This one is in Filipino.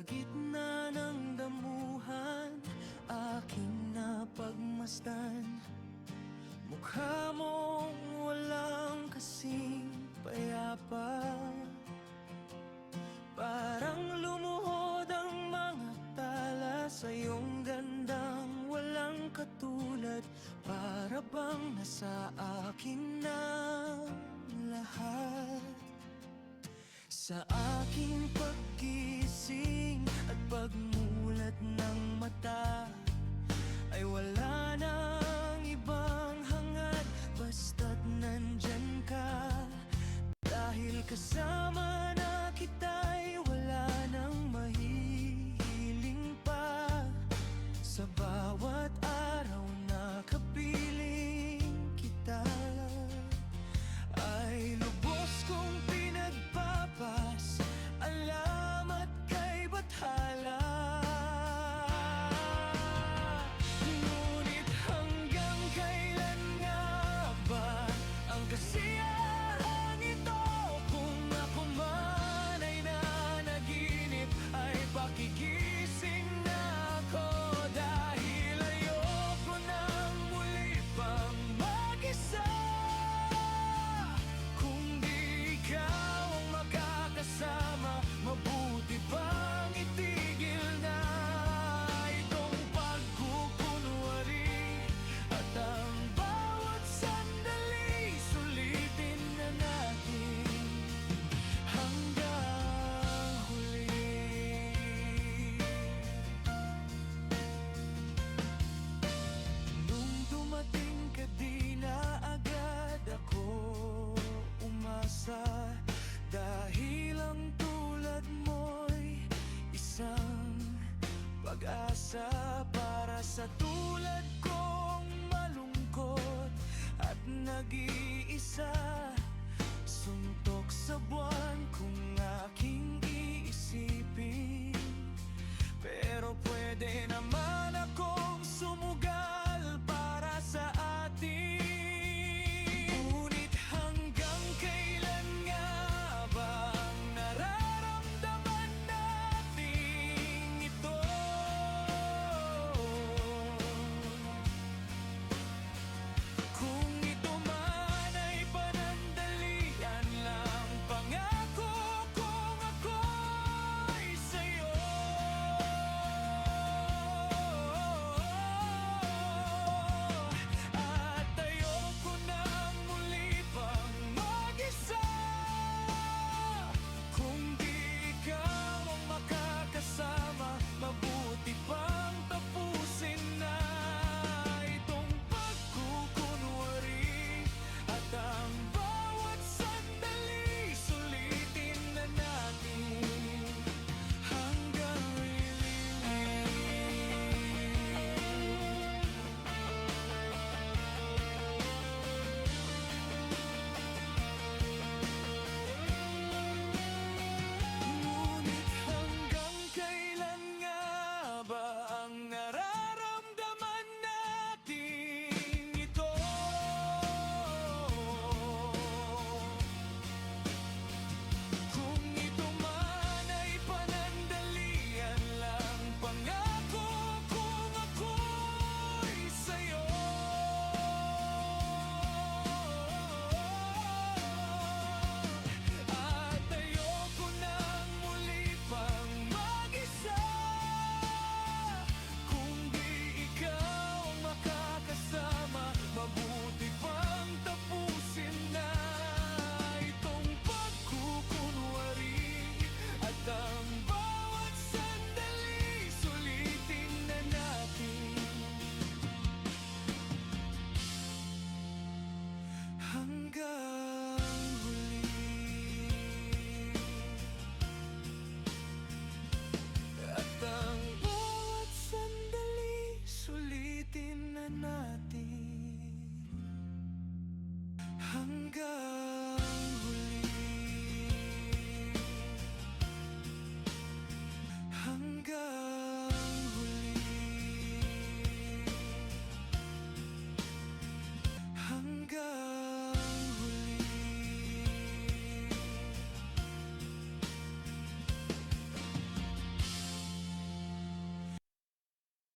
gitna ng damuhan, aking napagmasdan. Mukha mong walang kasing payapa, parang lumuhod ang mga tala sa iyong gandang walang katulad. Para bang nasa akin na lahat. Sa aking paggising at pagmulat ng mata, ay wala nang ibang hangad, basta't nandyan ka. Dahil kasama na kita'y wala nang mahihiling pa. Sa bawat araw na kapiling kita, ay lubos kong pinagpapasalamat kay bathala. Ngunit hanggang kailan nga ba ang kasiyahan ito? Kung ako man ay nanaginip, ay pakigising na ako. Dahil ayoko nang muli pang mag-isa. Kung di ikaw ang makakasama, mabuti pang itigil na itong pagkukunwari. At ang bawat sandali, sulitin na natin hanggang huli. Nung dumating ka, di na agad ako umasa. Dahil ang tulad mo'y isang pag-asa para sa tulad kong malungkot at nag-iisa. Suntok sa buwan kung